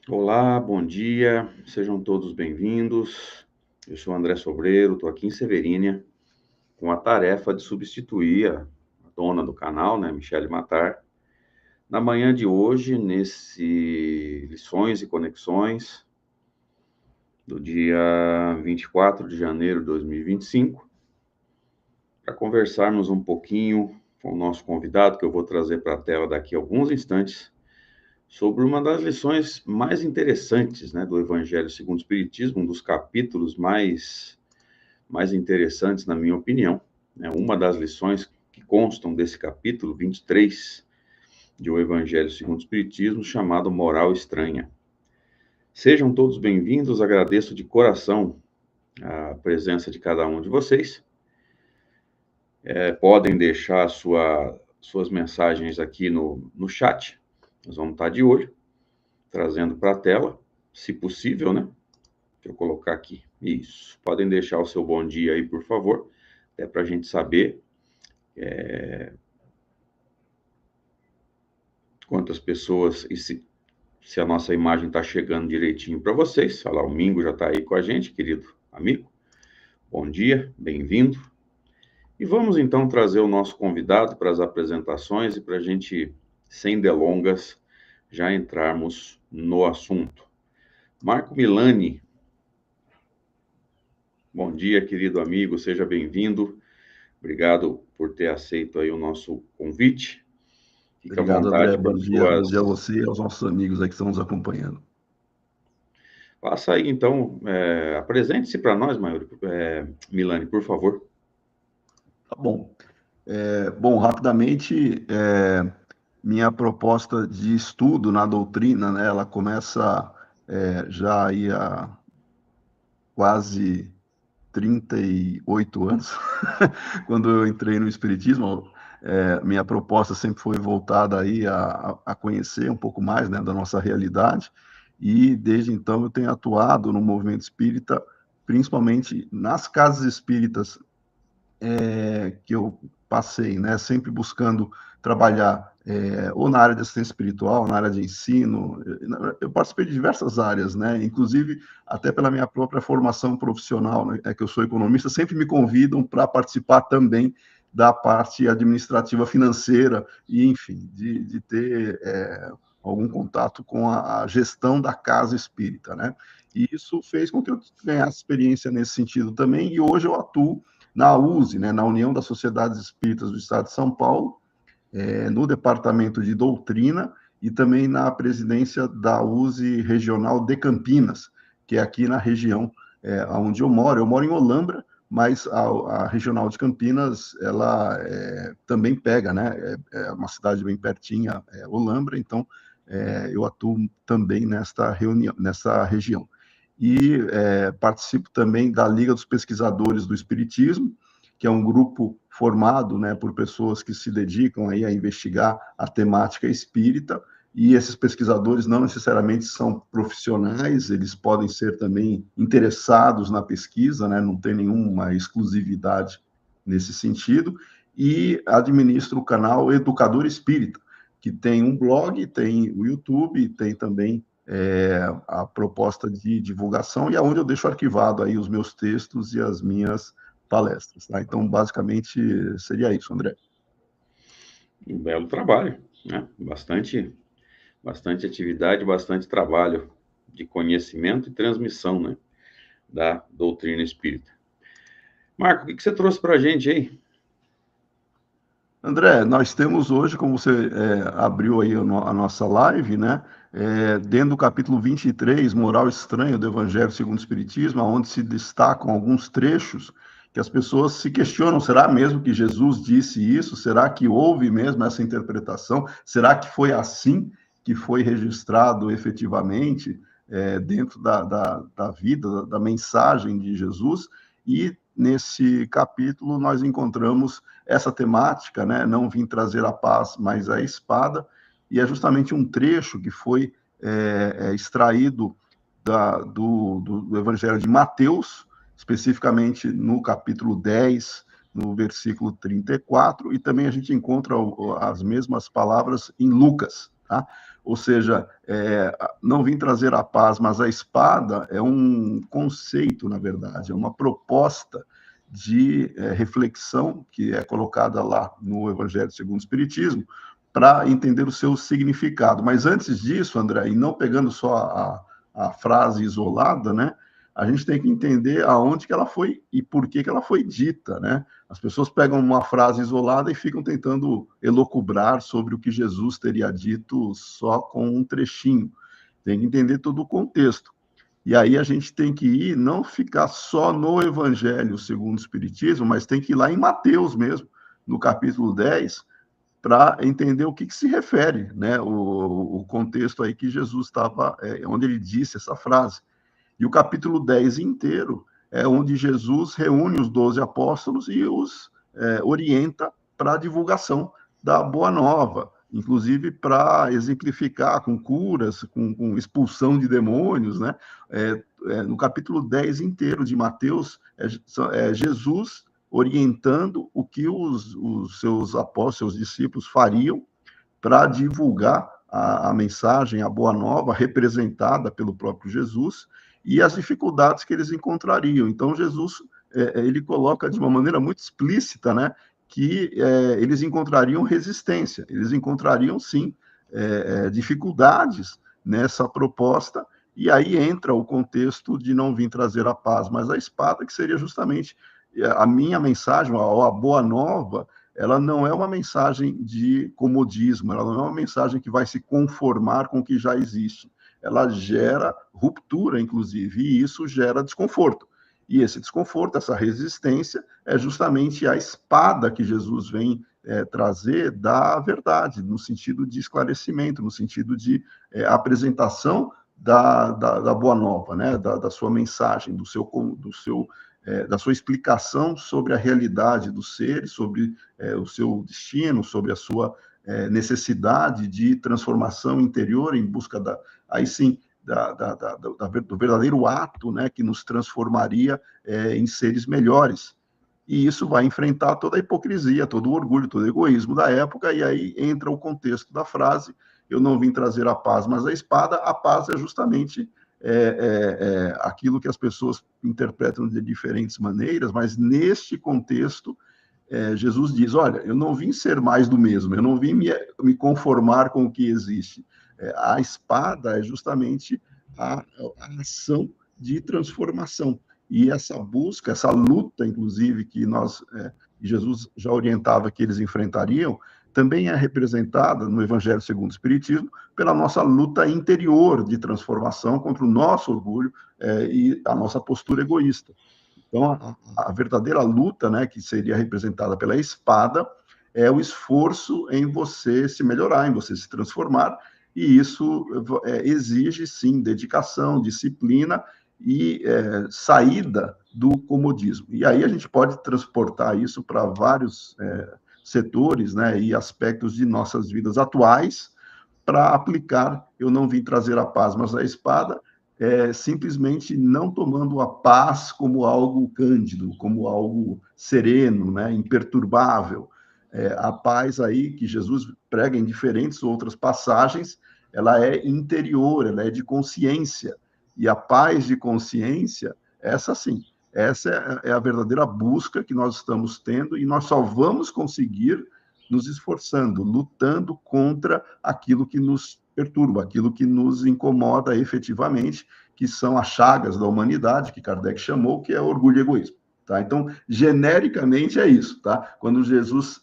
Olá, bom dia, sejam todos bem-vindos. Eu sou André Sobreiro, estou aqui em Severínia com a tarefa de substituir a dona do canal, né, Michele Matar, na manhã de hoje, nesse Lições e Conexões, do dia 24 de janeiro de 2025, para conversarmos um pouquinho com o nosso convidado, que eu vou trazer para a tela daqui a alguns instantes, sobre uma das lições mais interessantes, né, do Evangelho segundo o Espiritismo, um dos capítulos mais interessantes, na minha opinião, né, uma das lições que constam desse capítulo 23 de O Evangelho segundo o Espiritismo, chamado Moral Estranha. Sejam todos bem-vindos, agradeço de coração a presença de cada um de vocês. Podem deixar suas mensagens aqui no chat, nós vamos estar de olho, trazendo para a tela, se possível, né? Deixa eu colocar aqui. Isso. Podem deixar o seu bom dia aí, por favor, até para a gente saber quantas pessoas e se a nossa imagem está chegando direitinho para vocês. Olha lá, o Mingo já está aí com a gente, querido amigo. Bom dia, bem-vindo. E vamos então trazer o nosso convidado para as apresentações e para a gente, sem delongas, já entrarmos no assunto. Marco Milani. Bom dia, querido amigo, seja bem-vindo. Obrigado por ter aceito aí o nosso convite. Fique à Obrigado, André. vontade para Bom dia a você e aos nossos amigos aí que estão nos acompanhando. Passa aí, então, apresente-se para nós, Milani, por favor. Tá bom. Bom, rapidamente, minha proposta de estudo na doutrina, né, ela começa já aí há quase 38 anos, quando eu entrei no Espiritismo. Minha proposta sempre foi voltada aí a conhecer um pouco mais, né, da nossa realidade, e desde então eu tenho atuado no movimento espírita, principalmente nas casas espíritas que eu passei, né, sempre buscando trabalhar ou na área de assistência espiritual, na área de ensino. Eu participei de diversas áreas, né, inclusive até pela minha própria formação profissional, né, que eu sou economista, sempre me convidam para participar também da parte administrativa financeira e, enfim, de ter algum contato com a gestão da casa espírita, né? E isso fez com que eu ganhasse experiência nesse sentido também, e hoje eu atuo na USE, né, na União das Sociedades Espíritas do Estado de São Paulo, no Departamento de Doutrina e também na presidência da USE Regional de Campinas, que é aqui na região onde eu moro. Eu moro em Olambra, mas a Regional de Campinas, ela também pega, né? É uma cidade bem pertinha, Olambra, então eu atuo também nessa região. E participo também da Liga dos Pesquisadores do Espiritismo, que é um grupo formado, né, por pessoas que se dedicam aí a investigar a temática espírita, e esses pesquisadores não necessariamente são profissionais, eles podem ser também interessados na pesquisa, né, não tem nenhuma exclusividade nesse sentido, e administro o canal Educador Espírita, que tem um blog, tem o YouTube, tem também a proposta de divulgação, e aonde eu deixo arquivado aí os meus textos e as minhas palestras. Tá? Então, basicamente, seria isso, André. Um belo trabalho, né? Bastante atividade, bastante trabalho de conhecimento e transmissão, né, da doutrina espírita. Marco, o que você trouxe para a gente aí? André, nós temos hoje, como você abriu aí a nossa live, né? Dentro do capítulo 23, Moral Estranha do Evangelho segundo o Espiritismo, onde se destacam alguns trechos que as pessoas se questionam: será mesmo que Jesus disse isso? Será que houve mesmo essa interpretação? Será que foi assim que foi registrado efetivamente dentro da vida, da mensagem de Jesus? E nesse capítulo nós encontramos essa temática, né? Não vim trazer a paz, mas a espada, e é justamente um trecho que foi extraído do Evangelho de Mateus, especificamente no capítulo 10, no versículo 34, e também a gente encontra as mesmas palavras em Lucas. tá? Ou seja, não vim trazer a paz, mas a espada é um conceito, na verdade, é uma proposta de reflexão que é colocada lá no Evangelho segundo o Espiritismo, para entender o seu significado. Mas antes disso, André, e não pegando só a frase isolada, né? A gente tem que entender aonde que ela foi e por que ela foi dita, né? As pessoas pegam uma frase isolada e ficam tentando elocubrar sobre o que Jesus teria dito só com um trechinho. Tem que entender todo o contexto. E aí a gente tem que ir, não ficar só no Evangelho segundo o Espiritismo, mas tem que ir lá em Mateus mesmo, no capítulo 10, para entender o que se refere, né? O contexto aí que Jesus estava, onde ele disse essa frase. E o capítulo 10 inteiro é onde Jesus reúne os 12 apóstolos e os orienta para a divulgação da Boa Nova, inclusive para exemplificar com curas, com expulsão de demônios, né? No capítulo 10 inteiro de Mateus, Jesus orientando o que os seus apóstolos, seus discípulos fariam para divulgar a mensagem, a Boa Nova, representada pelo próprio Jesus, e as dificuldades que eles encontrariam. Então, Jesus ele coloca de uma maneira muito explícita, né, que eles encontrariam resistência, eles encontrariam, sim, dificuldades nessa proposta, e aí entra o contexto de não vir trazer a paz, mas a espada, que seria justamente a minha mensagem, a Boa Nova, ela não é uma mensagem de comodismo, ela não é uma mensagem que vai se conformar com o que já existe. Ela gera ruptura, inclusive, e isso gera desconforto. E esse desconforto, essa resistência, é justamente a espada que Jesus vem trazer da verdade, no sentido de esclarecimento, no sentido de apresentação da Boa Nova, né? Da sua mensagem, da sua explicação sobre a realidade dos seres, sobre o seu destino, sobre a sua necessidade de transformação interior em busca aí sim, do verdadeiro ato, né, que nos transformaria em seres melhores. E isso vai enfrentar toda a hipocrisia, todo o orgulho, todo o egoísmo da época, e aí entra o contexto da frase: eu não vim trazer a paz, mas a espada. A paz é justamente aquilo que as pessoas interpretam de diferentes maneiras, mas neste contexto, Jesus diz: olha, eu não vim ser mais do mesmo, eu não vim me conformar com o que existe. A espada é justamente a ação de transformação. E essa busca, essa luta, inclusive, que Jesus já orientava que eles enfrentariam, também é representada no Evangelho segundo o Espiritismo pela nossa luta interior de transformação contra o nosso orgulho e a nossa postura egoísta. Então, a verdadeira luta, né, que seria representada pela espada, é o esforço em você se melhorar, em você se transformar, e isso exige, sim, dedicação, disciplina e saída do comodismo. E aí a gente pode transportar isso para vários setores, né, e aspectos de nossas vidas atuais, para aplicar: eu não vim trazer a paz, mas a espada, simplesmente não tomando a paz como algo cândido, como algo sereno, né, imperturbável. A paz aí que Jesus prega em diferentes outras passagens, ela é interior, ela é de consciência. E a paz de consciência, essa sim, essa é a verdadeira busca que nós estamos tendo, e nós só vamos conseguir nos esforçando, lutando contra aquilo que nos perturba, aquilo que nos incomoda efetivamente, que são as chagas da humanidade, que Kardec chamou, que é orgulho e egoísmo. Tá? Então, genericamente é isso. Tá? Quando Jesus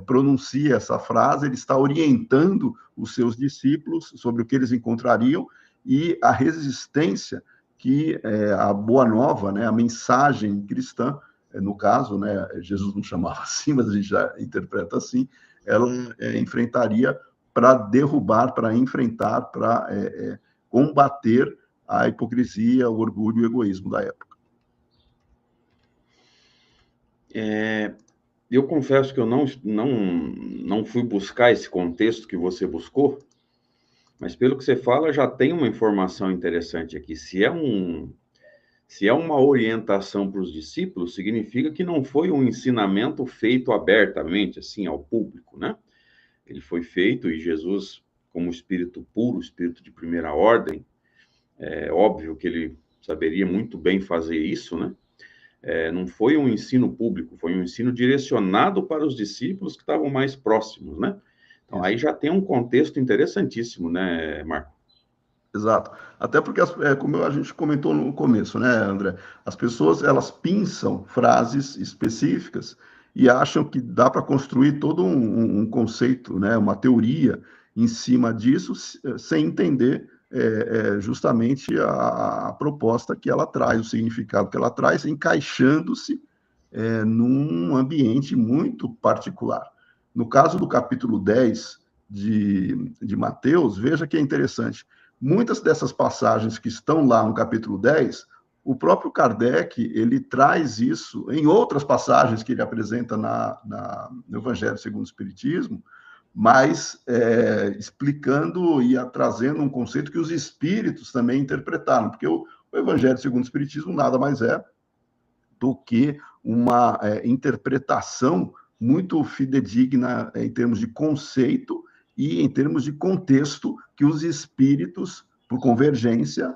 pronuncia essa frase, ele está orientando os seus discípulos sobre o que eles encontrariam e a resistência que a Boa Nova, né, a mensagem cristã, no caso, né, Jesus não chamava assim, mas a gente já interpreta assim, ela enfrentaria para derrubar, para enfrentar, para combater a hipocrisia, o orgulho e o egoísmo da época. Eu confesso que eu não fui buscar esse contexto que você buscou, mas pelo que você fala, já tem uma informação interessante aqui. Se é uma orientação para os discípulos, significa que não foi um ensinamento feito abertamente, assim, ao público, né? Ele foi feito, e Jesus como espírito puro, espírito de primeira ordem. É óbvio que ele saberia muito bem fazer isso, né? Não foi um ensino público, foi um ensino direcionado para os discípulos que estavam mais próximos, né? Então, aí já tem um contexto interessantíssimo, né, Marco? Exato. Até porque, como a gente comentou no começo, né, André? As pessoas, elas pinçam frases específicas e acham que dá para construir todo um conceito, né, uma teoria em cima disso, sem entender justamente a proposta que ela traz, o significado que ela traz, encaixando-se num ambiente muito particular. No caso do capítulo 10 de Mateus, veja que é interessante. Muitas dessas passagens que estão lá no capítulo 10, o próprio Kardec, ele traz isso em outras passagens que ele apresenta no Evangelho segundo o Espiritismo, mas explicando e trazendo um conceito que os espíritos também interpretaram, porque o Evangelho segundo o Espiritismo nada mais é do que uma interpretação muito fidedigna em termos de conceito e em termos de contexto que os espíritos, por convergência,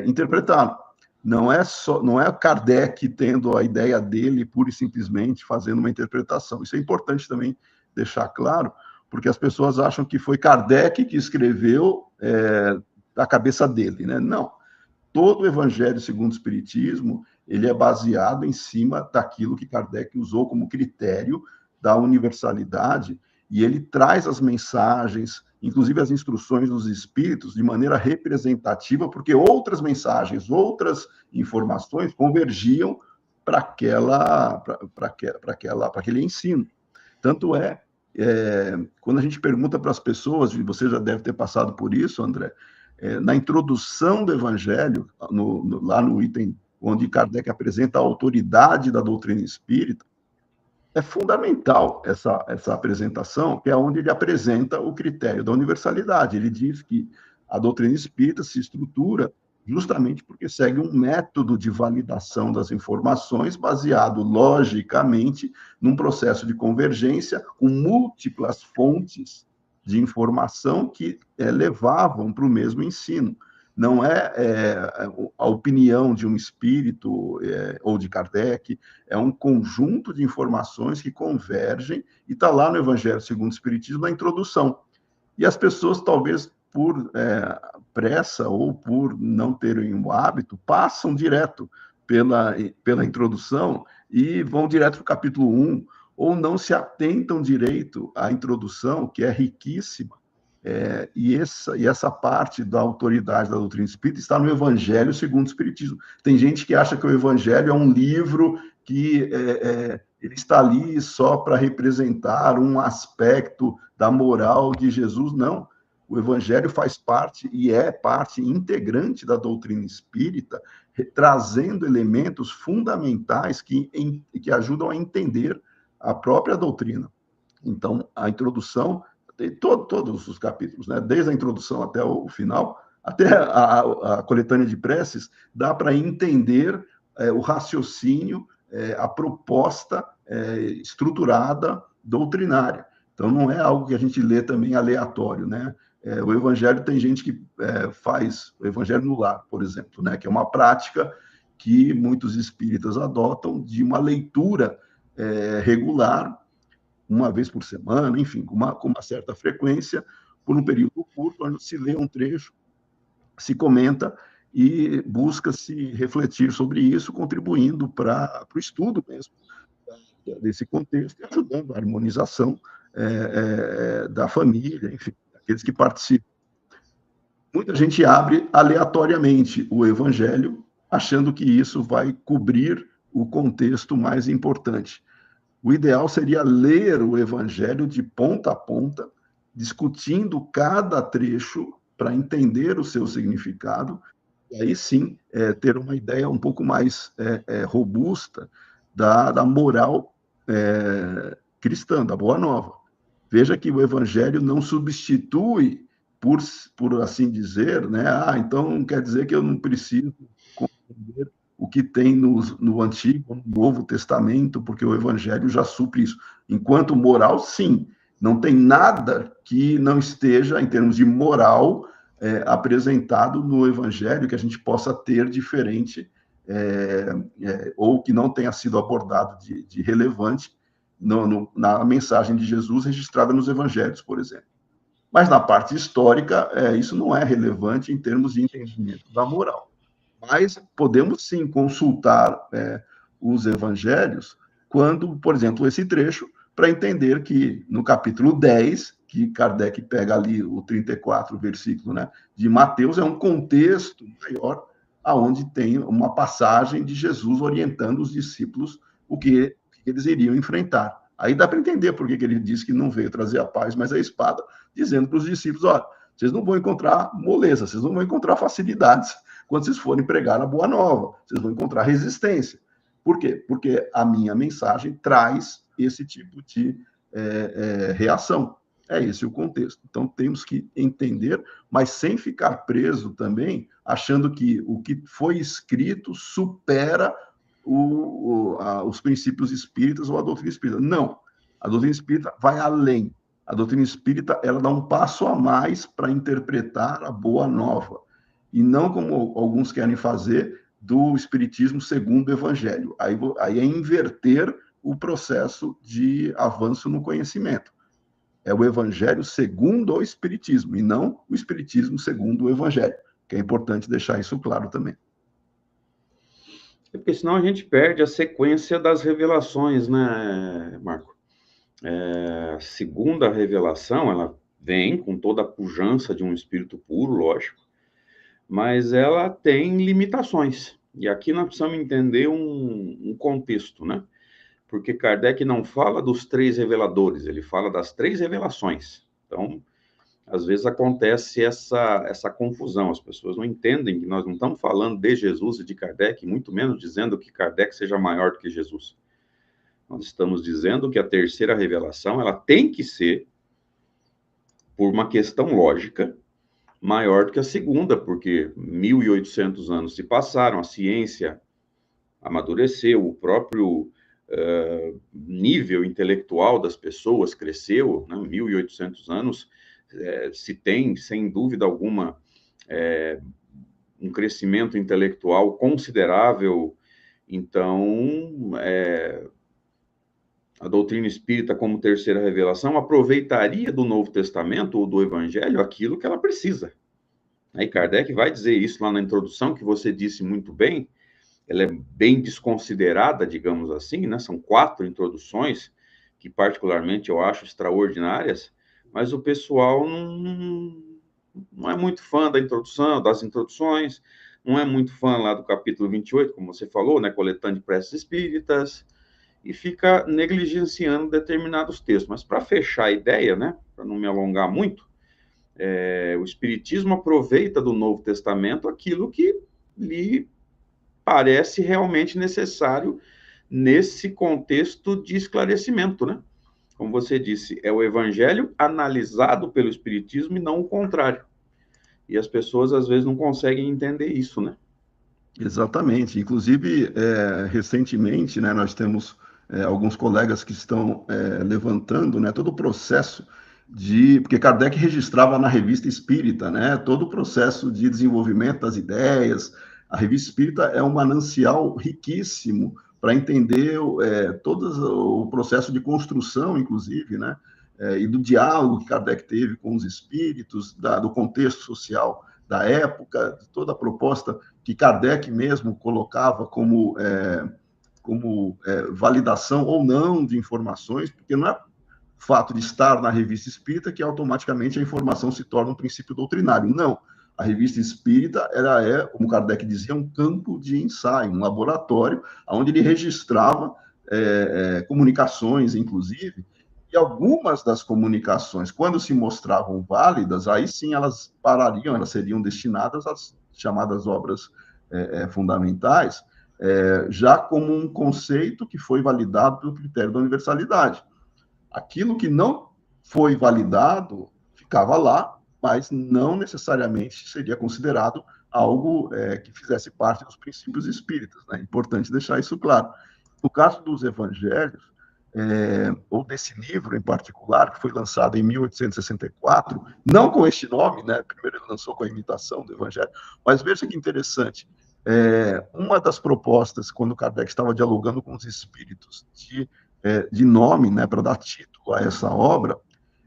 interpretaram. Não é Kardec tendo a ideia dele pura e simplesmente fazendo uma interpretação. Isso é importante também deixar claro, porque as pessoas acham que foi Kardec que escreveu da cabeça dele, né? Não. Todo o Evangelho segundo o Espiritismo, ele é baseado em cima daquilo que Kardec usou como critério da universalidade, e ele traz as mensagens, inclusive as instruções dos espíritos, de maneira representativa, porque outras mensagens, outras informações convergiam para aquele ensino. Tanto quando a gente pergunta para as pessoas, e você já deve ter passado por isso, André, na introdução do Evangelho, lá no item onde Kardec apresenta a autoridade da doutrina espírita, é fundamental essa apresentação, que é onde ele apresenta o critério da universalidade. Ele diz que a doutrina espírita se estrutura justamente porque segue um método de validação das informações baseado logicamente num processo de convergência com múltiplas fontes de informação que levavam para o mesmo ensino. Não a opinião de um espírito ou de Kardec, é um conjunto de informações que convergem e está lá no Evangelho segundo o Espiritismo, na introdução. E as pessoas, talvez por pressa ou por não terem o hábito, passam direto pela introdução e vão direto para o capítulo 1, ou não se atentam direito à introdução, que é riquíssima, e essa parte da autoridade da doutrina espírita está no Evangelho segundo o Espiritismo. Tem gente que acha que o Evangelho é um livro que ele está ali só para representar um aspecto da moral de Jesus. Não. O Evangelho faz parte e é parte integrante da doutrina espírita, trazendo elementos fundamentais que ajudam a entender a própria doutrina. Então, a introdução tem todos os capítulos, né? Desde a introdução até o final, até a coletânea de preces, dá para entender o raciocínio, a proposta estruturada doutrinária. Então, não é algo que a gente lê também aleatório, né? O Evangelho, tem gente que faz o Evangelho no lar, por exemplo, né? Que é uma prática que muitos espíritas adotam de uma leitura regular, uma vez por semana, enfim, com uma certa frequência, por um período curto, onde se lê um trecho, se comenta e busca-se refletir sobre isso, contribuindo para o estudo mesmo desse contexto e ajudando a harmonização da família, enfim, aqueles que participam. Muita gente abre aleatoriamente o Evangelho, achando que isso vai cobrir o contexto mais importante. O ideal seria ler o Evangelho de ponta a ponta, discutindo cada trecho para entender o seu significado, e aí sim ter uma ideia um pouco mais robusta da moral cristã, da Boa Nova. Veja que o Evangelho não substitui, por assim dizer, né? Então quer dizer que eu não preciso compreender o que tem no Antigo, no Novo Testamento, porque o Evangelho já supre isso. Enquanto moral, sim, Não tem nada que não esteja, em termos de moral, apresentado no Evangelho que a gente possa ter diferente, ou que não tenha sido abordado de relevante na mensagem de Jesus registrada nos Evangelhos, por exemplo. Mas na parte histórica, isso não é relevante em termos de entendimento da moral. Mas podemos sim consultar os Evangelhos quando, por exemplo, esse trecho, para entender que no capítulo 10, que Kardec pega ali o 34 versículo, né, de Mateus, é um contexto maior, aonde tem uma passagem de Jesus orientando os discípulos o que eles iriam enfrentar. Aí dá para entender por que ele disse que não veio trazer a paz, mas a espada, dizendo para os discípulos, olha, vocês não vão encontrar moleza, vocês não vão encontrar facilidades quando vocês forem pregar a boa nova, vocês vão encontrar resistência. Por quê? Porque a minha mensagem traz esse tipo de reação. É esse o contexto. Então, temos que entender, mas sem ficar preso também, achando que o que foi escrito supera os princípios espíritas ou a doutrina espírita. Não. A doutrina espírita vai além. A doutrina espírita, ela dá um passo a mais para interpretar a boa nova. E não como alguns querem fazer do espiritismo segundo o evangelho. Aí é inverter o processo de avanço no conhecimento. É o evangelho segundo o espiritismo, e não o espiritismo segundo o evangelho, que é importante deixar isso claro também. Porque senão a gente perde a sequência das revelações, né, Marco? A segunda revelação, ela vem com toda a pujança de um espírito puro, lógico, mas ela tem limitações. E aqui nós precisamos entender um contexto, né? Porque Kardec não fala dos 3 reveladores, ele fala das 3 revelações. Então, às vezes acontece essa confusão, as pessoas não entendem que nós não estamos falando de Jesus e de Kardec, muito menos dizendo que Kardec seja maior do que Jesus. Nós estamos dizendo que a terceira revelação, ela tem que ser, por uma questão lógica, maior do que a segunda, porque 1.800 anos se passaram, a ciência amadureceu, o próprio nível intelectual das pessoas cresceu, né? 1.800 anos, se tem, sem dúvida alguma, um crescimento intelectual considerável. Então, a doutrina espírita, como terceira revelação, aproveitaria do Novo Testamento ou do Evangelho aquilo que ela precisa. Aí Kardec vai dizer isso lá na introdução, que você disse muito bem. Ela é bem desconsiderada, digamos assim, né? São 4 introduções, que particularmente eu acho extraordinárias, mas o pessoal não é muito fã da introdução, das introduções, não é muito fã lá do capítulo 28, como você falou, né? Coletânea de preces espíritas, e fica negligenciando determinados textos. Mas para fechar a ideia, né? Para não me alongar muito, o Espiritismo aproveita do Novo Testamento aquilo que lhe parece realmente necessário nesse contexto de esclarecimento, né? Como você disse, é o Evangelho analisado pelo Espiritismo e não o contrário. E as pessoas, às vezes, não conseguem entender isso, né? Exatamente. Inclusive, recentemente, né, nós temos alguns colegas que estão levantando, né, todo o processo porque Kardec registrava na Revista Espírita, né, todo o processo de desenvolvimento das ideias. A Revista Espírita é um manancial riquíssimo para entender todo o processo de construção, inclusive, né, e do diálogo que Kardec teve com os espíritos, do contexto social da época, de toda a proposta que Kardec mesmo colocava como validação ou não de informações, porque não é o fato de estar na Revista Espírita que automaticamente a informação se torna um princípio doutrinário. Não. A Revista Espírita ela como Kardec dizia, um campo de ensaio, um laboratório, onde ele registrava comunicações, inclusive, e algumas das comunicações, quando se mostravam válidas, aí sim elas parariam, elas seriam destinadas às chamadas obras fundamentais, já como um conceito que foi validado pelo critério da universalidade. Aquilo que não foi validado ficava lá, mas não necessariamente seria considerado algo que fizesse parte dos princípios espíritas. Né? É importante deixar isso claro. No caso dos evangelhos, ou desse livro em particular, que foi lançado em 1864, não com este nome, né? Primeiro ele lançou com a imitação do Evangelho, mas veja que interessante, uma das propostas, quando Kardec estava dialogando com os espíritos de nome, né, para dar título a essa obra,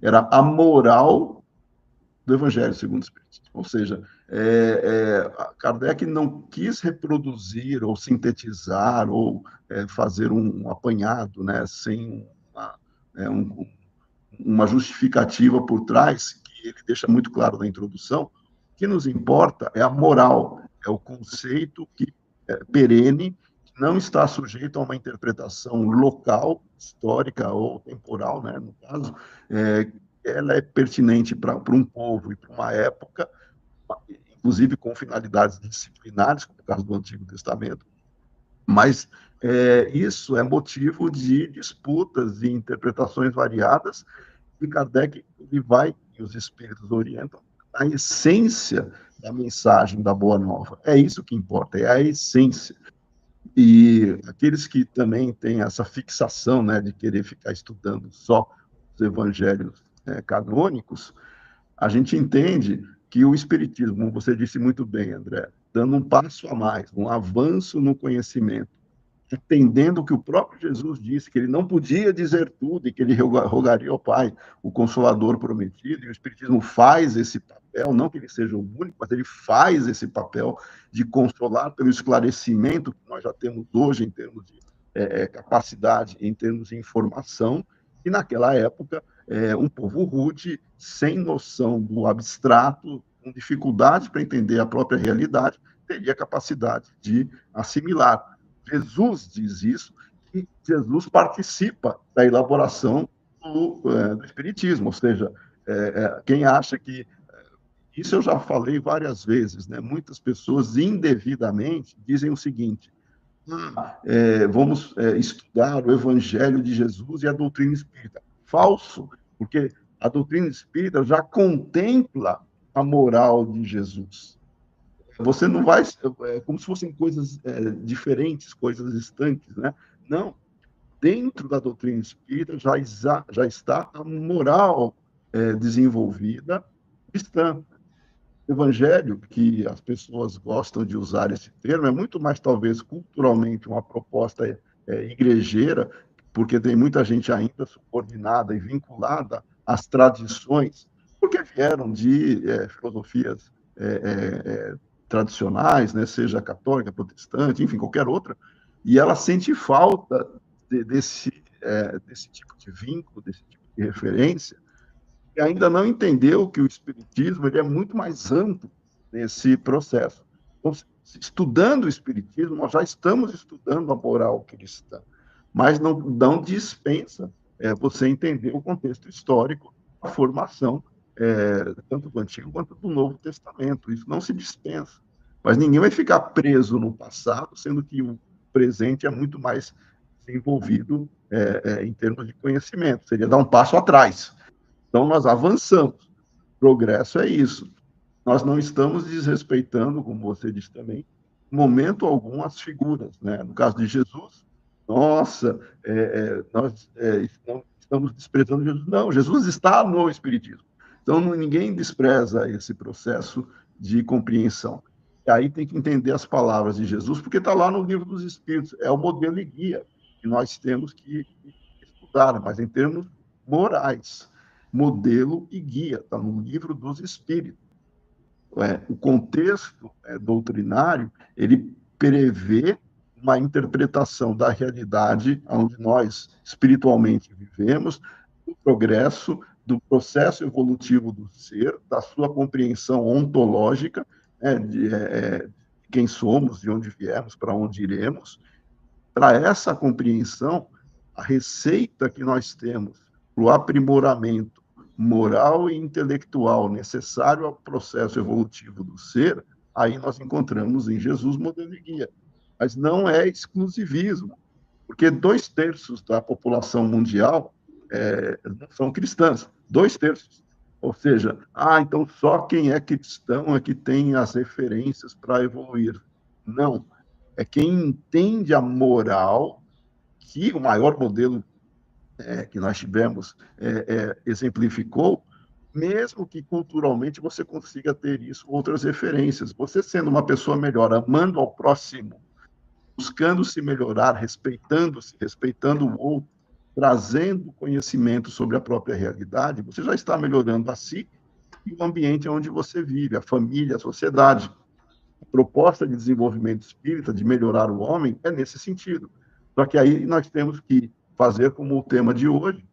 era a moral do Evangelho segundo o Espiritismo. Ou seja, Kardec não quis reproduzir ou sintetizar ou fazer um apanhado, né, sem uma justificativa por trás, que ele deixa muito claro na introdução. O que nos importa é a moral, é o conceito perene, que não está sujeito a uma interpretação local, histórica ou temporal, né, no caso, ela é pertinente para um povo e para uma época, inclusive com finalidades disciplinares, como é o caso do Antigo Testamento, mas isso é motivo de disputas e interpretações variadas, e Kardec ele vai, e os espíritos orientam, a essência da mensagem da Boa Nova. É isso que importa, é a essência. E aqueles que também têm essa fixação, né, de querer ficar estudando só os evangelhos canônicos, a gente entende que o Espiritismo, como você disse muito bem, André, dando um passo a mais, um avanço no conhecimento, entendendo que o próprio Jesus disse que ele não podia dizer tudo e que ele rogaria ao Pai o Consolador prometido, e o Espiritismo faz esse papel, não que ele seja o único, mas ele faz esse papel de consolar pelo esclarecimento que nós já temos hoje em termos de capacidade, em termos de informação, e naquela época um povo rude, sem noção do abstrato, com dificuldade para entender a própria realidade, teria capacidade de assimilar. Jesus diz isso, e Jesus participa da elaboração do Espiritismo, ou seja, quem acha que... Isso eu já falei várias vezes, né? Muitas pessoas indevidamente dizem o seguinte: vamos estudar o Evangelho de Jesus e a doutrina espírita. Falso, porque a doutrina espírita já contempla a moral de Jesus. Você não vai... como se fossem coisas diferentes, coisas distantes, né? Não. Dentro da doutrina espírita já está a moral desenvolvida cristã. O evangelho, que as pessoas gostam de usar esse termo, é muito mais, talvez, culturalmente uma proposta igrejeira, porque tem muita gente ainda subordinada e vinculada às tradições, porque vieram de filosofias tradicionais, né, seja católica, protestante, enfim, qualquer outra, e ela sente falta desse tipo de vínculo, desse tipo de referência, e ainda não entendeu que o Espiritismo ele é muito mais amplo nesse processo. Então, estudando o Espiritismo, nós já estamos estudando a moral cristã, mas não dispensa você entender o contexto histórico, a formação, tanto do Antigo quanto do Novo Testamento. Isso não se dispensa. Mas ninguém vai ficar preso no passado, sendo que o presente é muito mais desenvolvido em termos de conhecimento. Seria dar um passo atrás. Então, nós avançamos. Progresso é isso. Nós não estamos desrespeitando, como você disse também, em momento algum, as figuras. Né? No caso de Jesus, nossa, nós estamos desprezando Jesus. Não, Jesus está no Espiritismo. Então, ninguém despreza esse processo de compreensão. E aí tem que entender as palavras de Jesus, porque está lá no Livro dos Espíritos. É o modelo e guia que nós temos que estudar, mas em termos morais. Modelo e guia, está no Livro dos Espíritos. O contexto doutrinário, ele prevê uma interpretação da realidade onde nós espiritualmente vivemos, do progresso, do processo evolutivo do ser, da sua compreensão ontológica, de quem somos, de onde viemos, para onde iremos. Para essa compreensão, a receita que nós temos para o aprimoramento moral e intelectual necessário ao processo evolutivo do ser, aí nós encontramos em Jesus modelo e guia. Mas não é exclusivismo, porque 2/3 da população mundial são cristãs, 2/3. Ou seja, então só quem é cristão é que tem as referências para evoluir. Não. É quem entende a moral, que o maior modelo que nós tivemos exemplificou, mesmo que culturalmente você consiga ter isso, outras referências. Você sendo uma pessoa melhor, amando ao próximo, buscando se melhorar, respeitando-se, respeitando o outro, trazendo conhecimento sobre a própria realidade, você já está melhorando a si e o ambiente onde você vive, a família, a sociedade. A proposta de desenvolvimento espírita, de melhorar o homem, é nesse sentido. Só que aí nós temos que fazer como o tema de hoje,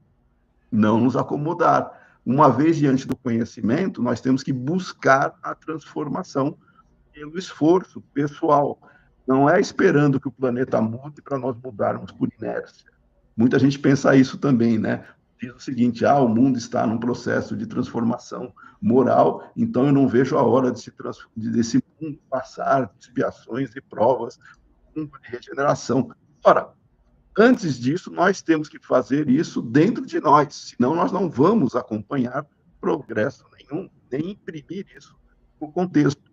não nos acomodar. Uma vez diante do conhecimento, nós temos que buscar a transformação pelo esforço pessoal. Não é esperando que o planeta mude para nós mudarmos por inércia. Muita gente pensa isso também, né? Diz o seguinte: o mundo está num processo de transformação moral, então eu não vejo a hora desse mundo passar de expiações e provas, um mundo de regeneração. Ora, antes disso, nós temos que fazer isso dentro de nós, senão nós não vamos acompanhar progresso nenhum, nem imprimir isso no contexto.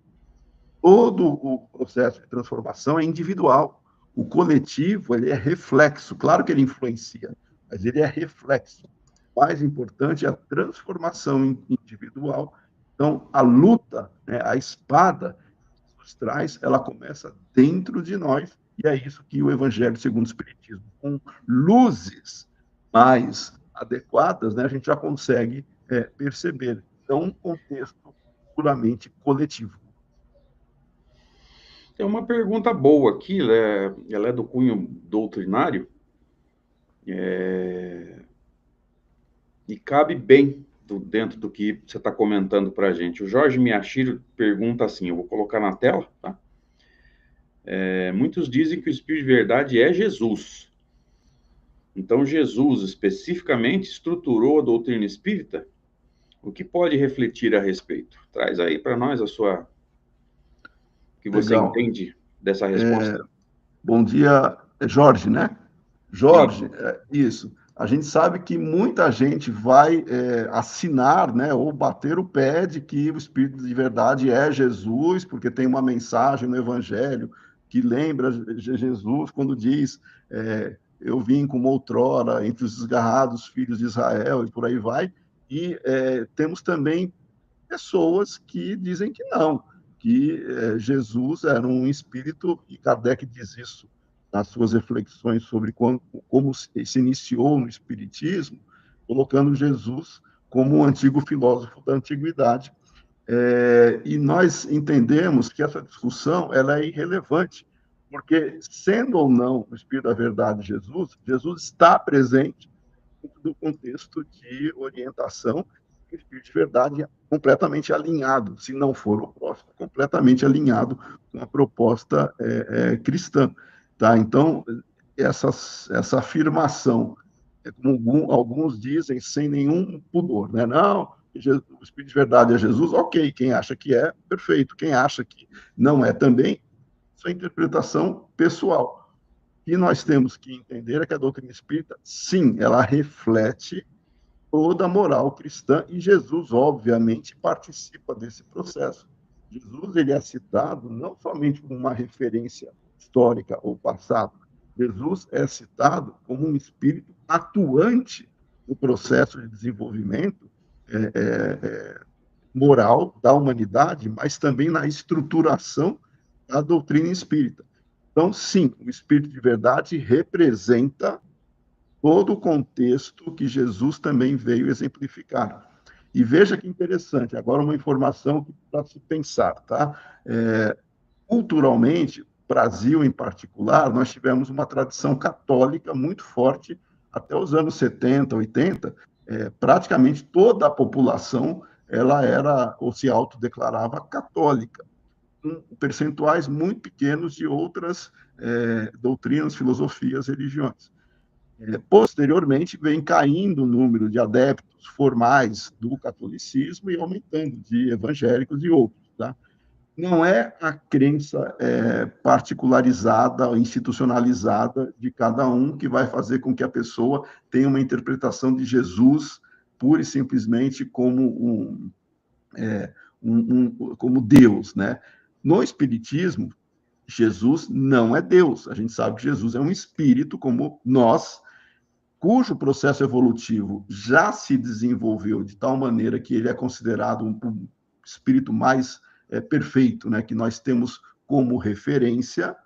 Todo o processo de transformação é individual. O coletivo, ele é reflexo. Claro que ele influencia, mas ele é reflexo. O mais importante é a transformação individual. Então, a luta, né, a espada que nos traz, ela começa dentro de nós, e é isso que o Evangelho segundo o Espiritismo, com luzes mais adequadas, né, a gente já consegue perceber, não um contexto puramente coletivo. Tem uma pergunta boa aqui, ela é do cunho doutrinário, e cabe bem dentro do que você está comentando para a gente. O Jorge Miyashiro pergunta assim, eu vou colocar na tela, tá? Muitos dizem que o Espírito de Verdade é Jesus. Então, Jesus especificamente estruturou a doutrina espírita? O que pode refletir a respeito? Traz aí para nós o que você Legal. entende dessa resposta. Bom dia, Jorge, né? Jorge, Sim. isso. A gente sabe que muita gente vai assinar, né, ou bater o pé de que o Espírito de Verdade é Jesus, porque tem uma mensagem no Evangelho que lembra Jesus quando diz: eu vim como outrora entre os desgarrados filhos de Israel, e por aí vai. E temos também pessoas que dizem que não, que Jesus era um espírito, e Kardec diz isso nas suas reflexões sobre como se iniciou no espiritismo, colocando Jesus como um antigo filósofo da antiguidade. E nós entendemos que essa discussão ela é irrelevante, porque, sendo ou não o Espírito da Verdade Jesus está presente do contexto de orientação, o Espírito de Verdade é completamente alinhado, se não for o próximo, completamente alinhado com a proposta cristã. Tá? Então, essa afirmação, como alguns dizem, sem nenhum pudor, né? Não, o Espírito de Verdade é Jesus, ok, quem acha que é, perfeito, quem acha que não é também, isso é interpretação pessoal. O que nós temos que entender é que a doutrina espírita, sim, ela reflete toda a moral cristã, e Jesus, obviamente, participa desse processo. Jesus ele é citado não somente como uma referência histórica ou passado, Jesus é citado como um espírito atuante no processo de desenvolvimento moral da humanidade, mas também na estruturação da doutrina espírita. Então, sim, o Espírito de Verdade representa todo o contexto que Jesus também veio exemplificar. E veja que interessante, agora uma informação para se pensar, tá? Culturalmente, Brasil em particular, nós tivemos uma tradição católica muito forte até os anos 70, 80, praticamente toda a população ela era ou se autodeclarava católica, com percentuais muito pequenos de outras doutrinas, filosofias, religiões. Posteriormente, vem caindo o número de adeptos formais do catolicismo e aumentando de evangélicos e outros. Tá? Não é a crença particularizada, institucionalizada de cada um que vai fazer com que a pessoa tenha uma interpretação de Jesus pura e simplesmente como como Deus, né? No Espiritismo, Jesus não é Deus. A gente sabe que Jesus é um espírito como nós, cujo processo evolutivo já se desenvolveu de tal maneira que ele é considerado um espírito mais perfeito, né, que nós temos como referência,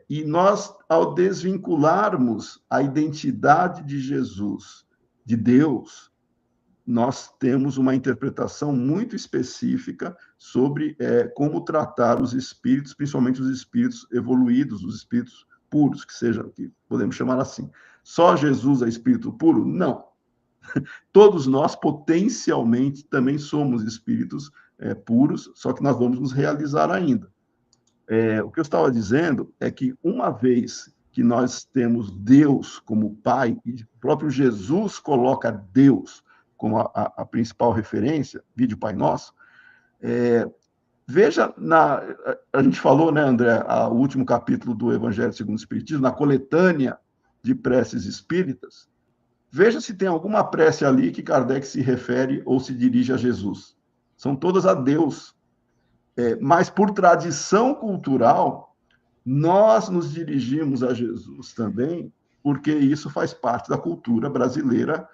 e nós, ao desvincularmos a identidade de Jesus, de Deus, nós temos uma interpretação muito específica sobre como tratar os espíritos, principalmente os espíritos evoluídos, os espíritos puros, que podemos chamar assim. Só Jesus é espírito puro? Não. Todos nós, potencialmente, também somos espíritos puros, só que nós vamos nos realizar ainda. O que eu estava dizendo é que, uma vez que nós temos Deus como Pai, e o próprio Jesus coloca Deus como a principal referência, vídeo Pai Nosso, veja, a gente falou, né, André, o último capítulo do Evangelho segundo o Espiritismo, na coletânea de preces espíritas, veja se tem alguma prece ali que Kardec se refere ou se dirige a Jesus. São todas a Deus. Mas, por tradição cultural, nós nos dirigimos a Jesus também, porque isso faz parte da cultura brasileira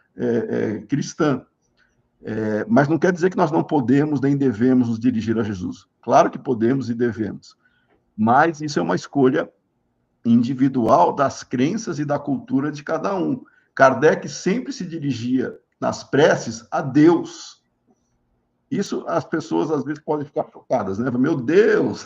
cristã. Mas não quer dizer que nós não podemos nem devemos nos dirigir a Jesus. Claro que podemos e devemos. Mas isso é uma escolha individual das crenças e da cultura de cada um. Kardec sempre se dirigia nas preces a Deus. Isso as pessoas às vezes podem ficar chocadas, né? Meu Deus!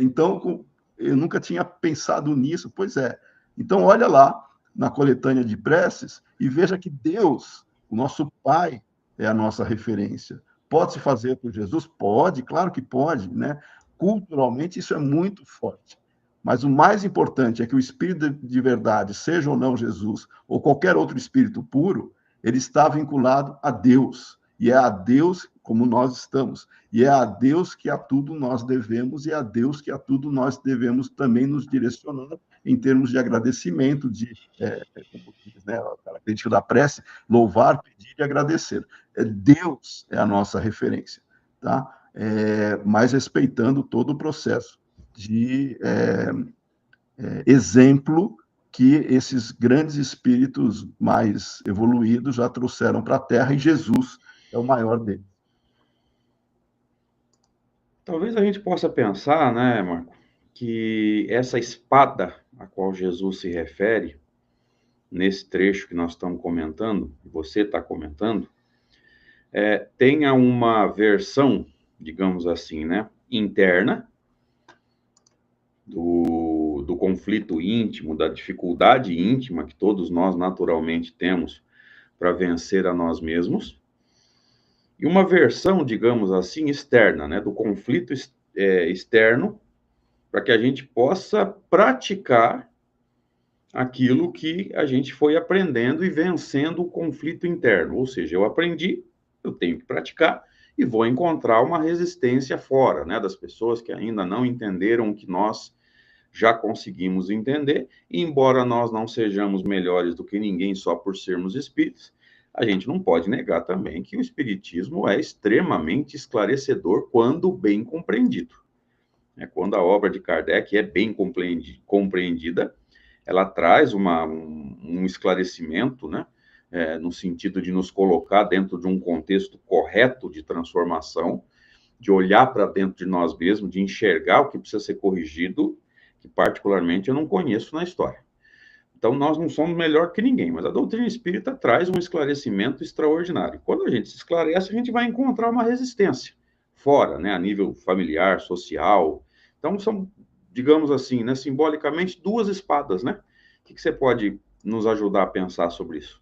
Então, eu nunca tinha pensado nisso. Pois é. Então, olha lá na coletânea de preces e veja que Deus, o nosso Pai, é a nossa referência. Pode-se fazer por Jesus? Pode, claro que pode, né? Culturalmente, isso é muito forte. Mas o mais importante é que o espírito de verdade, seja ou não Jesus, ou qualquer outro espírito puro, ele está vinculado a Deus. E é a Deus como nós estamos. E é a Deus que a tudo nós devemos, e é a Deus que a tudo nós devemos também nos direcionar em termos de agradecimento, como diz, né, a característica da prece, louvar, pedir e agradecer. Deus é a nossa referência, tá? Mas respeitando todo o processo de exemplo que esses grandes espíritos mais evoluídos já trouxeram para a Terra, e Jesus é o maior deles. Talvez a gente possa pensar, né, Marco, que essa espada a qual Jesus se refere, nesse trecho que nós estamos comentando, que você está comentando, tenha uma versão, digamos assim, né, interna, do conflito íntimo, da dificuldade íntima que todos nós naturalmente temos para vencer a nós mesmos, e uma versão, digamos assim, externa, né, do conflito externo, para que a gente possa praticar aquilo que a gente foi aprendendo e vencendo o conflito interno. Ou seja, eu aprendi, eu tenho que praticar e vou encontrar uma resistência fora, né, das pessoas que ainda não entenderam o que nós já conseguimos entender, e embora nós não sejamos melhores do que ninguém só por sermos espíritos, a gente não pode negar também que o espiritismo é extremamente esclarecedor quando bem compreendido. Quando a obra de Kardec é bem compreendida, ela traz um esclarecimento, né? No sentido de nos colocar dentro de um contexto correto de transformação, de olhar para dentro de nós mesmos, de enxergar o que precisa ser corrigido, que particularmente eu não conheço na história. Então, nós não somos melhor que ninguém, mas a doutrina espírita traz um esclarecimento extraordinário. Quando a gente se esclarece, a gente vai encontrar uma resistência fora, né, a nível familiar, social. Então, são, digamos assim, né, simbolicamente, duas espadas, né? O que você pode nos ajudar a pensar sobre isso?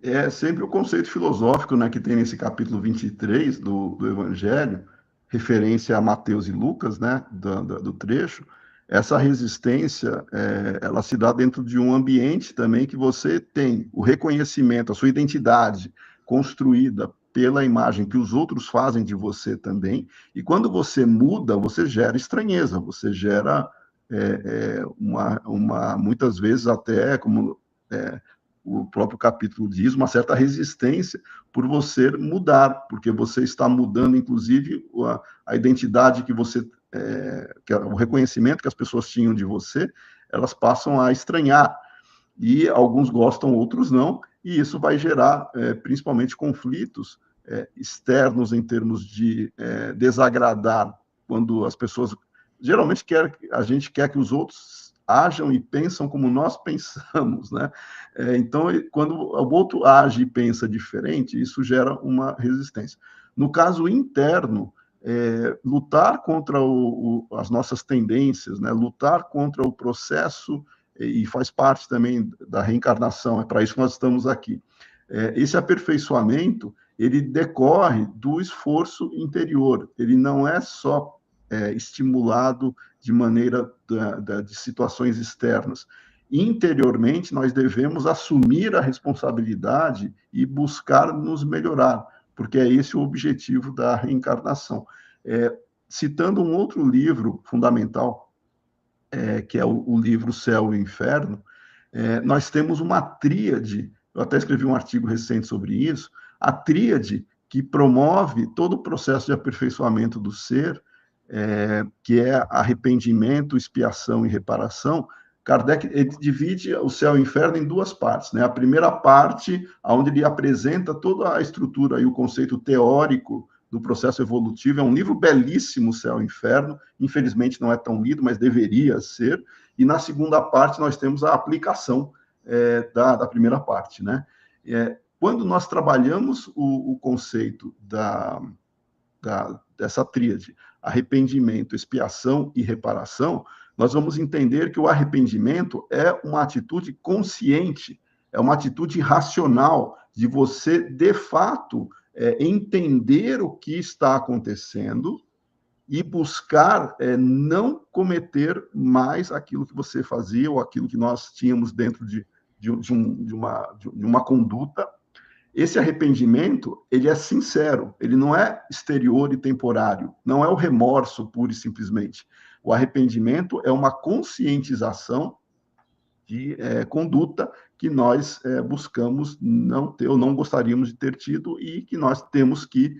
É sempre o conceito filosófico, né, que tem nesse capítulo 23 do Evangelho, referência a Mateus e Lucas, né, do trecho. Essa resistência, ela se dá dentro de um ambiente também que você tem o reconhecimento, a sua identidade construída pela imagem que os outros fazem de você também, e quando você muda, você gera estranheza, você gera muitas vezes até, como o próprio capítulo diz, uma certa resistência por você mudar, porque você está mudando, inclusive, a identidade que você, o reconhecimento que as pessoas tinham de você, elas passam a estranhar. E alguns gostam, outros não, e isso vai gerar principalmente conflitos externos em termos de desagradar, quando as pessoas... Geralmente a gente quer que os outros ajam e pensam como nós pensamos, né? Então, quando o outro age e pensa diferente, isso gera uma resistência. No caso interno, lutar contra as nossas tendências, né? Lutar contra o processo, e faz parte também da reencarnação, é para isso que nós estamos aqui. Esse aperfeiçoamento, ele decorre do esforço interior, ele não é só estimulado de maneira de situações externas. Interiormente, nós devemos assumir a responsabilidade e buscar nos melhorar, porque é esse o objetivo da reencarnação. Citando um outro livro fundamental, que é o livro Céu e Inferno, nós temos uma tríade, eu até escrevi um artigo recente sobre isso, a tríade que promove todo o processo de aperfeiçoamento do ser, que é arrependimento, expiação e reparação. Kardec ele divide o céu e o inferno em duas partes, né? A primeira parte, onde ele apresenta toda a estrutura e o conceito teórico do processo evolutivo, é um livro belíssimo, Céu e Inferno, infelizmente não é tão lido, mas deveria ser, e na segunda parte nós temos a aplicação da primeira parte, né? Quando nós trabalhamos o conceito dessa tríade, arrependimento, expiação e reparação, nós vamos entender que o arrependimento é uma atitude consciente, é uma atitude racional, de você, de fato, entender o que está acontecendo e buscar não cometer mais aquilo que você fazia ou aquilo que nós tínhamos dentro de uma conduta. Esse arrependimento, ele é sincero, ele não é exterior e temporário, não é o remorso pura e simplesmente. O arrependimento é uma conscientização de conduta que nós buscamos não ter, ou não gostaríamos de ter tido, e que nós temos que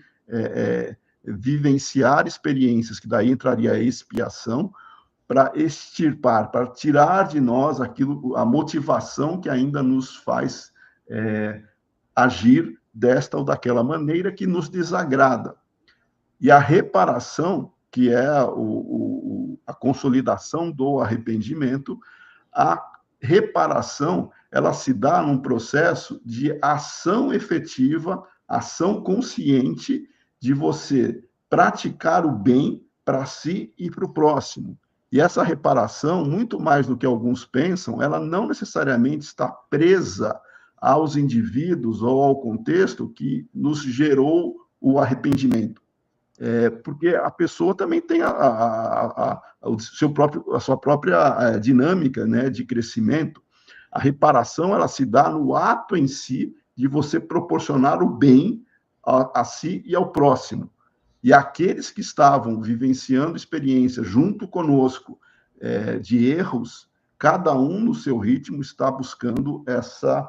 vivenciar experiências, que daí entraria a expiação, para extirpar, para tirar de nós aquilo, a motivação que ainda nos faz agir desta ou daquela maneira que nos desagrada. E a reparação, que é a consolidação do arrependimento, a reparação, ela se dá num processo de ação efetiva, ação consciente, de você praticar o bem para si e para o próximo. E essa reparação, muito mais do que alguns pensam, ela não necessariamente está presa aos indivíduos ou ao contexto que nos gerou o arrependimento. Porque a pessoa também tem a sua própria dinâmica, né, de crescimento. A reparação, ela se dá no ato em si de você proporcionar o bem a si e ao próximo. E aqueles que estavam vivenciando experiências junto conosco de erros, cada um no seu ritmo está buscando essa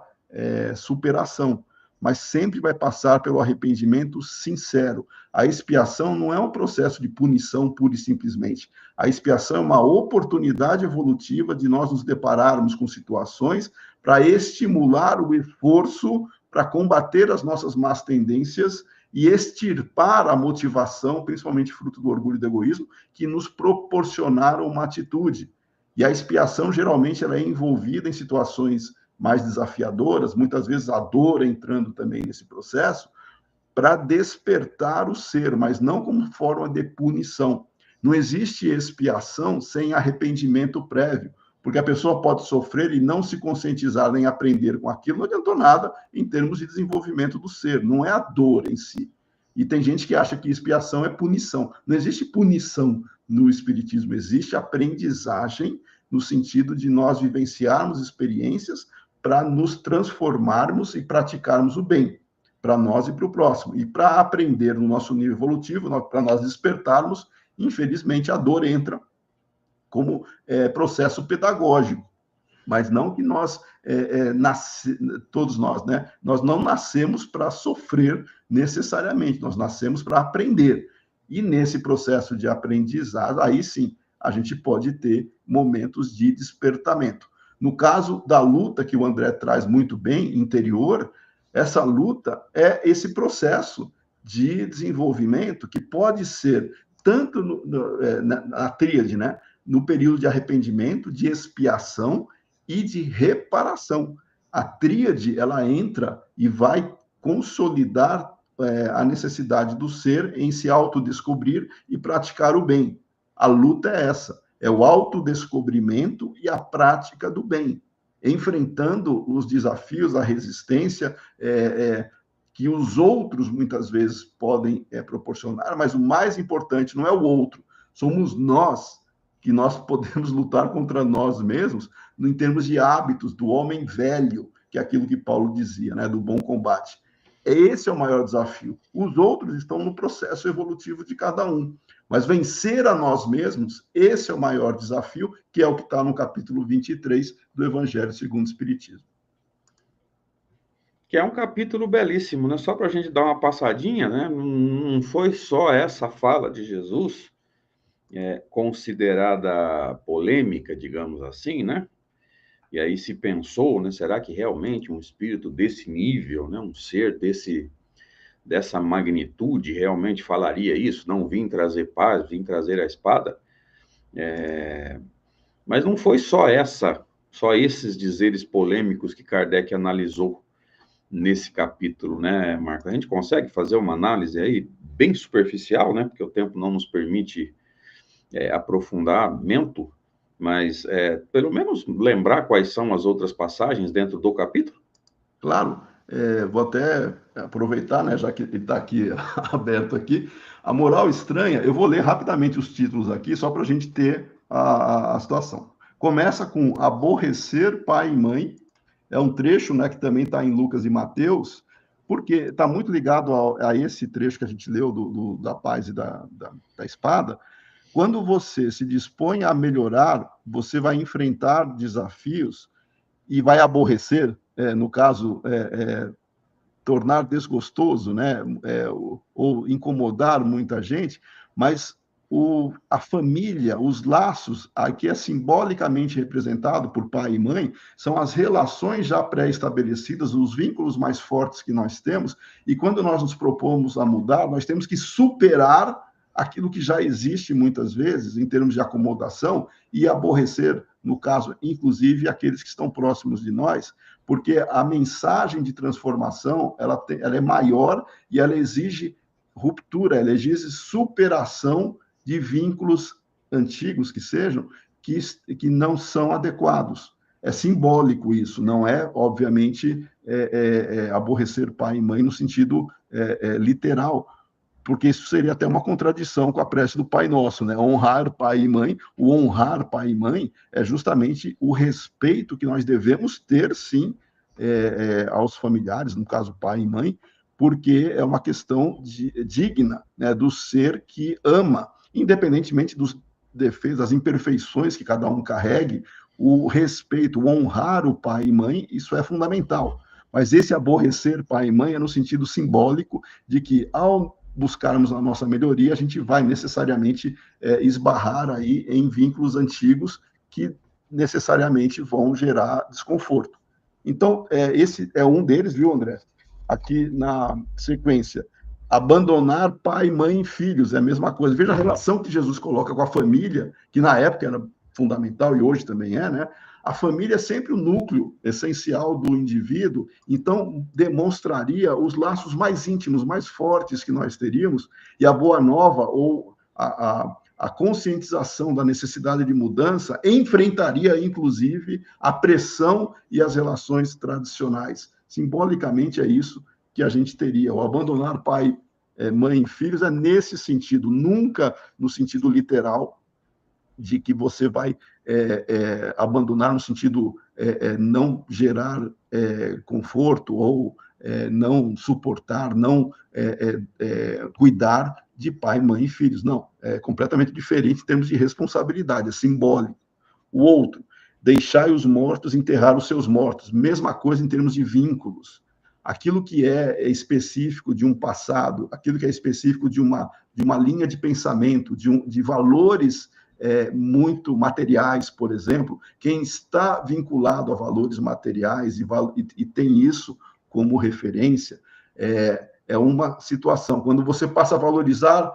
superação, mas sempre vai passar pelo arrependimento sincero. A expiação não é um processo de punição pura e simplesmente. A expiação é uma oportunidade evolutiva de nós nos depararmos com situações para estimular o esforço para combater as nossas más tendências e extirpar a motivação, principalmente fruto do orgulho e do egoísmo, que nos proporcionaram uma atitude. E a expiação, geralmente, ela é envolvida em situações mais desafiadoras, muitas vezes a dor entrando também nesse processo, para despertar o ser, mas não como forma de punição. Não existe expiação sem arrependimento prévio, porque a pessoa pode sofrer e não se conscientizar nem aprender com aquilo, não adiantou nada em termos de desenvolvimento do ser, não é a dor em si. E tem gente que acha que expiação é punição. Não existe punição no Espiritismo, existe aprendizagem no sentido de nós vivenciarmos experiências para nos transformarmos e praticarmos o bem, para nós e para o próximo. E para aprender no nosso nível evolutivo, para nós despertarmos, infelizmente a dor entra como processo pedagógico, mas não que nós, todos nós, né? Nós não nascemos para sofrer necessariamente, nós nascemos para aprender. E nesse processo de aprendizado, aí sim, a gente pode ter momentos de despertamento. No caso da luta que o André traz muito bem, interior, essa luta é esse processo de desenvolvimento que pode ser tanto na tríade, né? No período de arrependimento, de expiação e de reparação. A tríade, ela entra e vai consolidar a necessidade do ser em se autodescobrir e praticar o bem. A luta é essa, é o autodescobrimento e a prática do bem, enfrentando os desafios, a resistência que os outros muitas vezes podem proporcionar, mas o mais importante não é o outro, somos nós, que nós podemos lutar contra nós mesmos em termos de hábitos do homem velho, que é aquilo que Paulo dizia, né, do bom combate. Esse é o maior desafio. Os outros estão no processo evolutivo de cada um. Mas vencer a nós mesmos, esse é o maior desafio, que é o que está no capítulo 23 do Evangelho segundo o Espiritismo. Que é um capítulo belíssimo, né? Só para a gente dar uma passadinha, né? Não foi só essa fala de Jesus, considerada polêmica, digamos assim, né? E aí se pensou, né? Será que realmente um espírito desse nível, né? Um ser dessa magnitude realmente falaria isso? Não vim trazer paz, vim trazer a espada. Mas não foi só esses dizeres polêmicos que Kardec analisou nesse capítulo, né, Marco? A gente consegue fazer uma análise aí bem superficial, né? Porque o tempo não nos permite aprofundamento, mas pelo menos lembrar quais são as outras passagens dentro do capítulo? Claro, vou até aproveitar, né, já que ele está aqui aberto aqui. A moral estranha, eu vou ler rapidamente os títulos aqui, só para a gente ter a situação. Começa com aborrecer pai e mãe, é um trecho, né, que também está em Lucas e Mateus, porque está muito ligado a esse trecho que a gente leu da paz e da espada. Quando você se dispõe a melhorar, você vai enfrentar desafios e vai aborrecer, no caso, tornar desgostoso, né, ou incomodar muita gente, mas a família, os laços, aqui é simbolicamente representado por pai e mãe, são as relações já pré-estabelecidas, os vínculos mais fortes que nós temos, e quando nós nos propomos a mudar, nós temos que superar aquilo que já existe muitas vezes, em termos de acomodação, e aborrecer, no caso, inclusive, aqueles que estão próximos de nós, porque a mensagem de transformação, ela é maior e ela exige ruptura, ela exige superação de vínculos antigos que sejam, que não são adequados. É simbólico isso, não é, obviamente, aborrecer pai e mãe no sentido literal, porque isso seria até uma contradição com a prece do Pai Nosso, né? Honrar pai e mãe. O honrar pai e mãe é justamente o respeito que nós devemos ter, sim, aos familiares, no caso pai e mãe, porque é uma questão digna, né, do ser que ama, independentemente dos defeitos, das imperfeições que cada um carregue, o respeito, o honrar o pai e mãe, isso é fundamental. Mas esse aborrecer pai e mãe é no sentido simbólico de que, ao buscarmos a nossa melhoria, a gente vai necessariamente esbarrar aí em vínculos antigos que necessariamente vão gerar desconforto. Então, esse é um deles, viu, André? Aqui na sequência, abandonar pai, mãe e filhos, é a mesma coisa. Veja a relação que Jesus coloca com a família, que na época era fundamental e hoje também né? A família é sempre o núcleo essencial do indivíduo, então demonstraria os laços mais íntimos, mais fortes que nós teríamos, e a boa nova, ou a conscientização da necessidade de mudança, enfrentaria, inclusive, a pressão e as relações tradicionais. Simbolicamente é isso que a gente teria. O abandonar pai, mãe e filhos é nesse sentido, nunca no sentido literal, de que você vai abandonar no sentido não gerar conforto ou não suportar, não cuidar de pai, mãe e filhos. Não, é completamente diferente em termos de responsabilidade, é simbólico. O outro, deixai os mortos enterrar os seus mortos. Mesma coisa em termos de vínculos. Aquilo que é específico de um passado, aquilo que é específico de uma linha de pensamento, de valores muito materiais, por exemplo, quem está vinculado a valores materiais e tem isso como referência, é uma situação. Quando você passa a valorizar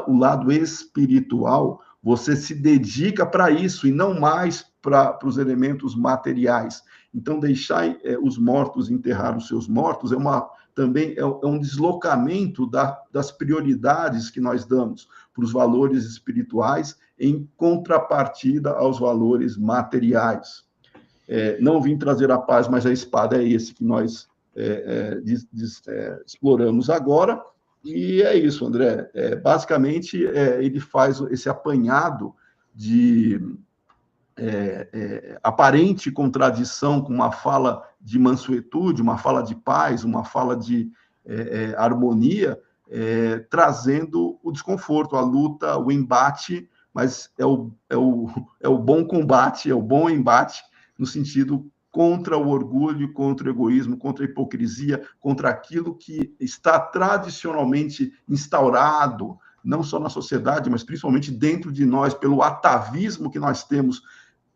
o lado espiritual, você se dedica para isso e não mais para os elementos materiais. Então, deixar os mortos enterrar os seus mortos também é um deslocamento das prioridades que nós damos para os valores espirituais em contrapartida aos valores materiais. Não vim trazer a paz, mas a espada é esse que nós exploramos agora. E é isso, André. Basicamente, ele faz esse apanhado de aparente contradição com uma fala de mansuetude, uma fala de paz, uma fala de harmonia, trazendo o desconforto, a luta, o embate, mas é o bom combate, é o bom embate, no sentido contra o orgulho, contra o egoísmo, contra a hipocrisia, contra aquilo que está tradicionalmente instaurado, não só na sociedade, mas principalmente dentro de nós, pelo atavismo que nós temos,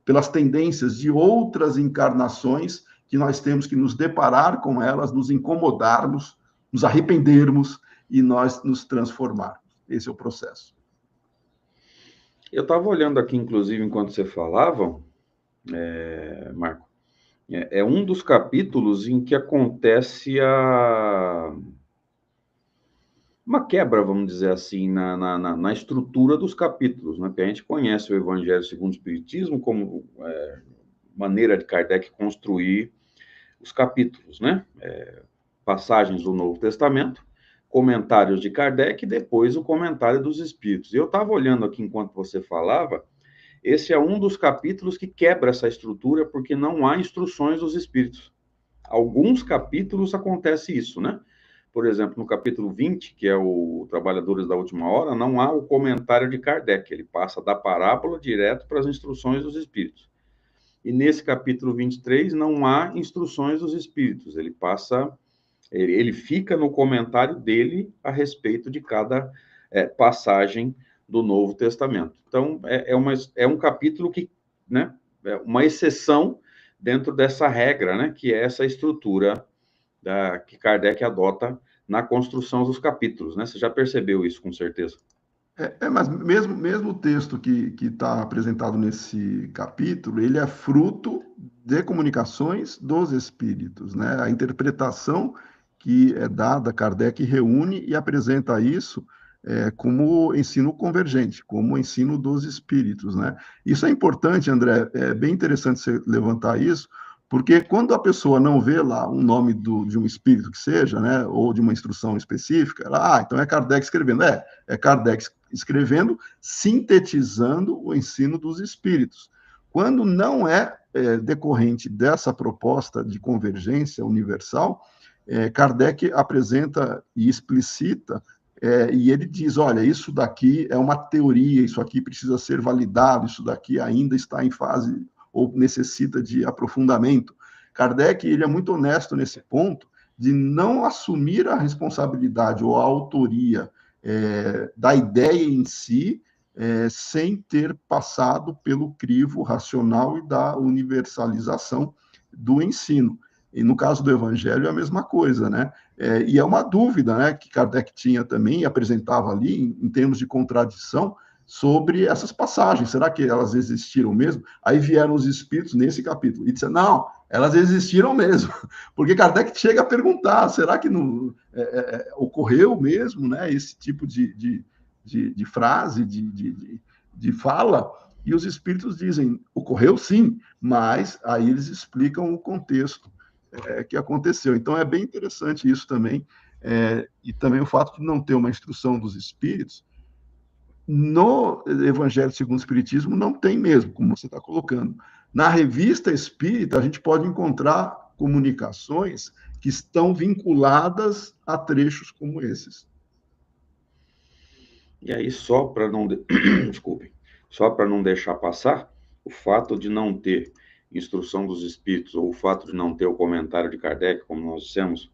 pelas tendências de outras encarnações, que nós temos que nos deparar com elas, nos incomodarmos, nos arrependermos e nós nos transformarmos. Esse é o processo. Eu estava olhando aqui, inclusive, enquanto você falava, Marco, é um dos capítulos em que acontece uma quebra, vamos dizer assim, na estrutura dos capítulos, né? Porque a gente conhece o Evangelho segundo o Espiritismo como maneira de Kardec construir os capítulos, né? Passagens do Novo Testamento, comentários de Kardec e depois o comentário dos Espíritos. Eu estava olhando aqui enquanto você falava, esse é um dos capítulos que quebra essa estrutura porque não há instruções dos Espíritos. Alguns capítulos acontece isso, né? Por exemplo, no capítulo 20, que é o Trabalhadores da Última Hora, não há o comentário de Kardec, ele passa da parábola direto para as instruções dos Espíritos. E nesse capítulo 23 não há instruções dos Espíritos, ele fica no comentário dele a respeito de cada passagem do Novo Testamento. Então, é um capítulo que, né, é uma exceção dentro dessa regra, né, que é essa estrutura que Kardec adota na construção dos capítulos, né? Você já percebeu isso, com certeza. Mas mesmo o texto que está apresentado nesse capítulo, ele é fruto de comunicações dos espíritos, né? A interpretação que é dada, Kardec reúne e apresenta isso como ensino convergente, como ensino dos espíritos, né? Isso é importante, André, é bem interessante você levantar isso, porque quando a pessoa não vê lá um nome de um espírito que seja, né, ou de uma instrução específica, ela, então é Kardec escrevendo. É Kardec escrevendo, sintetizando o ensino dos espíritos. Quando não é decorrente dessa proposta de convergência universal, Kardec apresenta e explicita, e ele diz, olha, isso daqui é uma teoria, isso aqui precisa ser validado, isso daqui ainda está em fase ou necessita de aprofundamento. Kardec, ele é muito honesto nesse ponto, de não assumir a responsabilidade ou a autoria da ideia em si, sem ter passado pelo crivo racional e da universalização do ensino. E no caso do Evangelho é a mesma coisa, né? E é uma dúvida, né, que Kardec tinha também e apresentava ali em termos de contradição sobre essas passagens. Será que elas existiram mesmo? Aí vieram os espíritos nesse capítulo e disseram, não, elas existiram mesmo. Porque Kardec chega a perguntar, será que não, ocorreu mesmo, né, esse tipo de frase, de fala? E os espíritos dizem, ocorreu sim, mas aí eles explicam o contexto que aconteceu. Então é bem interessante isso também, e também o fato de não ter uma instrução dos espíritos. No Evangelho segundo o Espiritismo não tem mesmo, como você está colocando. Na Revista Espírita, a gente pode encontrar comunicações que estão vinculadas a trechos como esses. E aí, só para não... Desculpem. Só para não deixar passar, o fato de não ter instrução dos Espíritos, ou o fato de não ter o comentário de Kardec, como nós dissemos,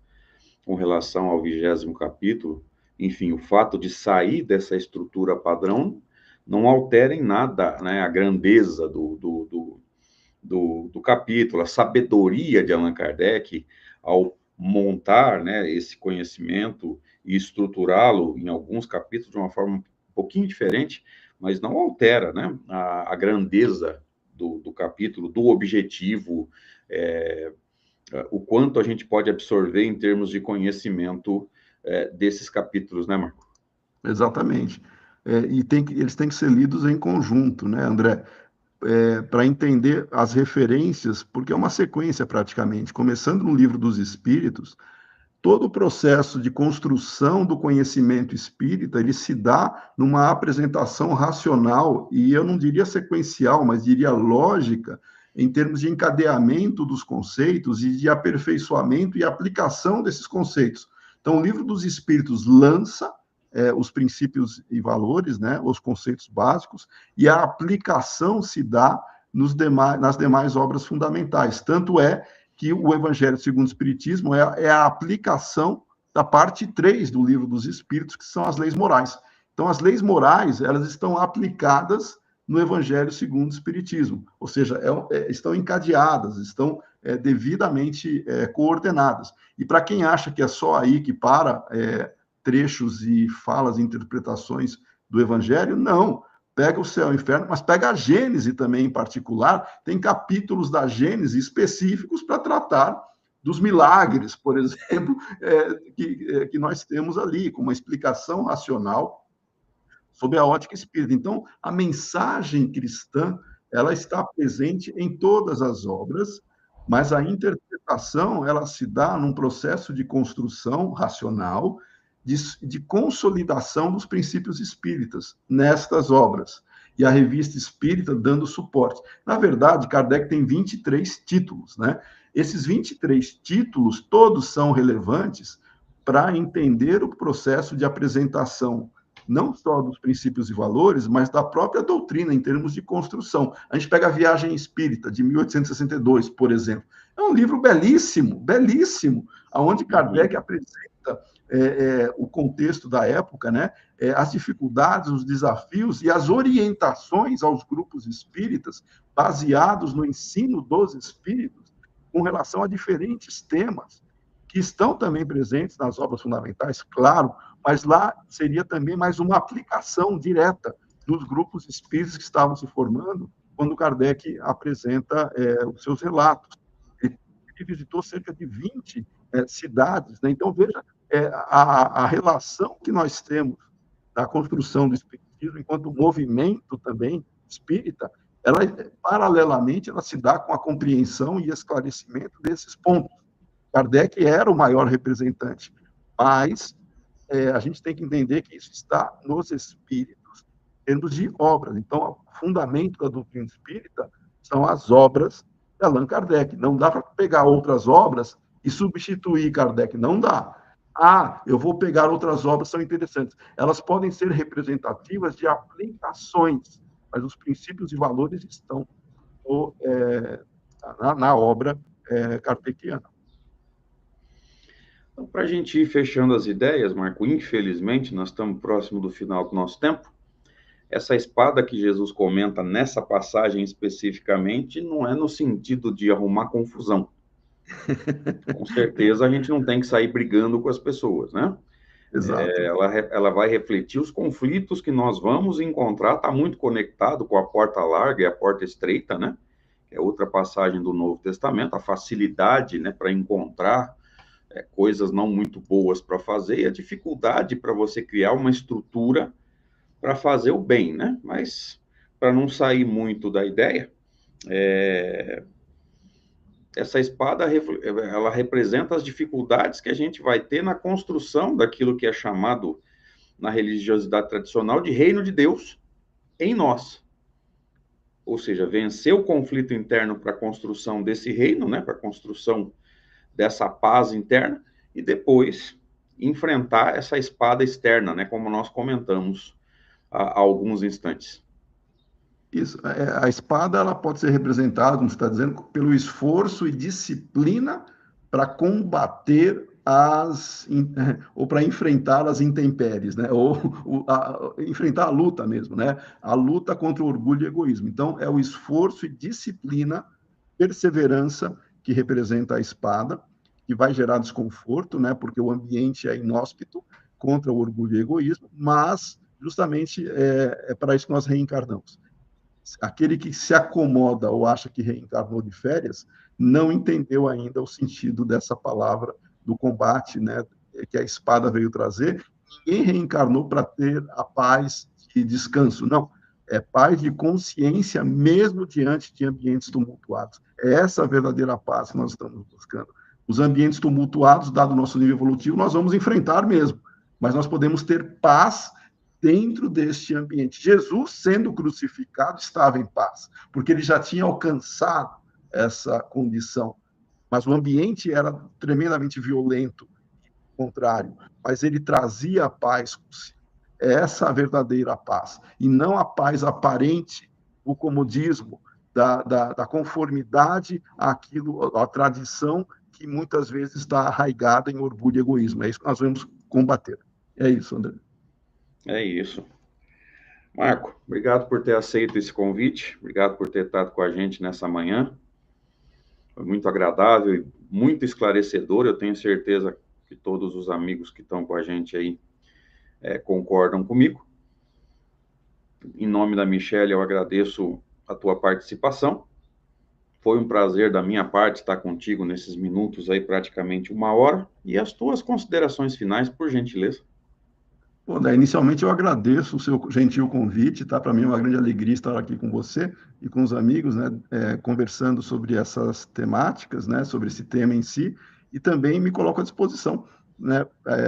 com relação ao 20º capítulo, enfim, o fato de sair dessa estrutura padrão não altera em nada, né, a grandeza do capítulo, a sabedoria de Allan Kardec ao montar, né, esse conhecimento e estruturá-lo em alguns capítulos de uma forma um pouquinho diferente, mas não altera, né, a grandeza do capítulo, do objetivo, o quanto a gente pode absorver em termos de conhecimento desses capítulos, né, Marco? Exatamente. Eles têm que ser lidos em conjunto, né, André? Para entender as referências, porque é uma sequência praticamente. Começando no Livro dos Espíritos, todo o processo de construção do conhecimento espírita, ele se dá numa apresentação racional, e eu não diria sequencial, mas diria lógica, em termos de encadeamento dos conceitos e de aperfeiçoamento e aplicação desses conceitos. Então, o Livro dos Espíritos lança os princípios e valores, né, os conceitos básicos, e a aplicação se dá nas demais obras fundamentais. Tanto é que o Evangelho segundo o Espiritismo é a aplicação da parte 3 do Livro dos Espíritos, que são as leis morais. Então, as leis morais, elas estão aplicadas no Evangelho segundo o Espiritismo, ou seja, estão encadeadas, estão devidamente coordenadas. E para quem acha que é só aí que para trechos e falas e interpretações do Evangelho, não. Pega o céu e o inferno, mas pega a Gênese também em particular, tem capítulos da Gênese específicos para tratar dos milagres, por exemplo, que nós temos ali, com uma explicação racional sob a ótica espírita. Então, a mensagem cristã, ela está presente em todas as obras, mas a interpretação, ela se dá num processo de construção racional, de consolidação dos princípios espíritas nestas obras. E a Revista Espírita dando suporte. Na verdade, Kardec tem 23 títulos, né? Esses 23 títulos, todos são relevantes para entender o processo de apresentação não só dos princípios e valores, mas da própria doutrina, em termos de construção. A gente pega a Viagem Espírita, de 1862, por exemplo. É um livro belíssimo, belíssimo, onde Kardec apresenta o contexto da época, né? As dificuldades, os desafios e as orientações aos grupos espíritas, baseados no ensino dos espíritos, com relação a diferentes temas, que estão também presentes nas obras fundamentais, claro, mas lá seria também mais uma aplicação direta dos grupos espíritas que estavam se formando quando Kardec apresenta os seus relatos. Ele visitou cerca de 20 cidades, né? Então, veja a relação que nós temos da construção do espiritismo enquanto movimento também espírita, ela, paralelamente, ela se dá com a compreensão e esclarecimento desses pontos. Kardec era o maior representante, mas a gente tem que entender que isso está nos espíritos, em termos de obras. Então, o fundamento da doutrina espírita são as obras de Allan Kardec. Não dá para pegar outras obras e substituir Kardec, não dá. Eu vou pegar outras obras, são interessantes. Elas podem ser representativas de aplicações, mas os princípios e valores estão na obra kardeciana. Então, para a gente ir fechando as ideias, Marco, infelizmente, nós estamos próximo do final do nosso tempo. Essa espada que Jesus comenta nessa passagem especificamente não é no sentido de arrumar confusão. Com certeza a gente não tem que sair brigando com as pessoas, né? Exato. Ela vai refletir os conflitos que nós vamos encontrar, está muito conectado com a porta larga e a porta estreita, né? Que é outra passagem do Novo Testamento, a facilidade, né, para encontrar coisas não muito boas para fazer e a dificuldade para você criar uma estrutura para fazer o bem, né? Mas, para não sair muito da ideia, essa espada, ela representa as dificuldades que a gente vai ter na construção daquilo que é chamado, na religiosidade tradicional, de reino de Deus em nós. Ou seja, vencer o conflito interno para a construção desse reino, né? Para a construção dessa paz interna, e depois enfrentar essa espada externa, né? Como nós comentamos há alguns instantes. Isso. A espada ela pode ser representada, como você está dizendo, pelo esforço e disciplina para combater ou para enfrentar as intempéries, né? Ou enfrentar a luta mesmo, né? A luta contra o orgulho e o egoísmo. Então, é o esforço e disciplina, perseverança que representa a espada, que vai gerar desconforto, né? Porque o ambiente é inóspito contra o orgulho e o egoísmo, mas justamente é para isso que nós reencarnamos. Aquele que se acomoda ou acha que reencarnou de férias não entendeu ainda o sentido dessa palavra do combate, né, que a espada veio trazer. Ninguém reencarnou para ter a paz de descanso, não. É paz de consciência mesmo diante de ambientes tumultuados. É essa a verdadeira paz que nós estamos buscando. Os ambientes tumultuados, dado o nosso nível evolutivo, nós vamos enfrentar mesmo, mas nós podemos ter paz dentro deste ambiente. Jesus, sendo crucificado, estava em paz, porque ele já tinha alcançado essa condição. Mas o ambiente era tremendamente violento, contrário, mas ele trazia a paz consigo. É essa a verdadeira paz, e não a paz aparente, o comodismo, da conformidade àquilo, à tradição que muitas vezes está arraigada em orgulho e egoísmo. É isso que nós vamos combater. É isso, André. É isso. Marco, obrigado por ter aceito esse convite, obrigado por ter estado com a gente nessa manhã. Foi muito agradável e muito esclarecedor. Eu tenho certeza que todos os amigos que estão com a gente aí concordam comigo. Em nome da Michelle, eu agradeço a tua participação. Foi um prazer da minha parte estar contigo nesses minutos aí, praticamente 1 hora. E as tuas considerações finais, por gentileza. Bom, inicialmente eu agradeço o seu gentil convite, tá? Para mim é uma grande alegria estar aqui com você e com os amigos, né? Conversando sobre essas temáticas, né? Sobre esse tema em si, e também me coloco à disposição, né?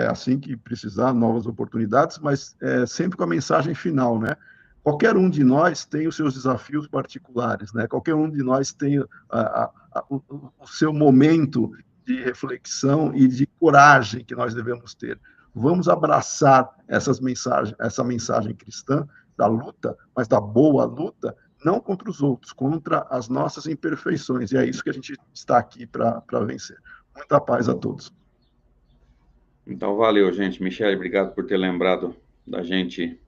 Assim que precisar, novas oportunidades, mas sempre com a mensagem final, né? Qualquer um de nós tem os seus desafios particulares, né? Qualquer um de nós tem o seu momento de reflexão e de coragem que nós devemos ter. Vamos abraçar essa mensagem cristã da luta, mas da boa luta, não contra os outros, contra as nossas imperfeições. E é isso que a gente está aqui para vencer. Muita paz a todos. Então, valeu, gente. Michelle, obrigado por ter lembrado da gente.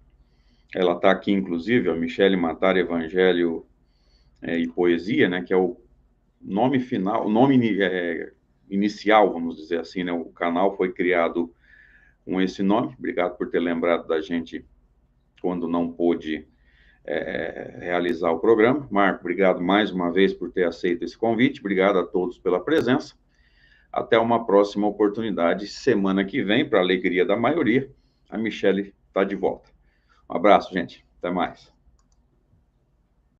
Ela está aqui, inclusive, a Michelle Matar, Evangelho e Poesia, né? Que é o nome final, o nome inicial, vamos dizer assim, né? O canal foi criado com esse nome. Obrigado por ter lembrado da gente quando não pôde realizar o programa. Marco, obrigado mais uma vez por ter aceito esse convite. Obrigado a todos pela presença. Até uma próxima oportunidade. Semana que vem, para a alegria da maioria, a Michelle está de volta. Um abraço, gente. Até mais.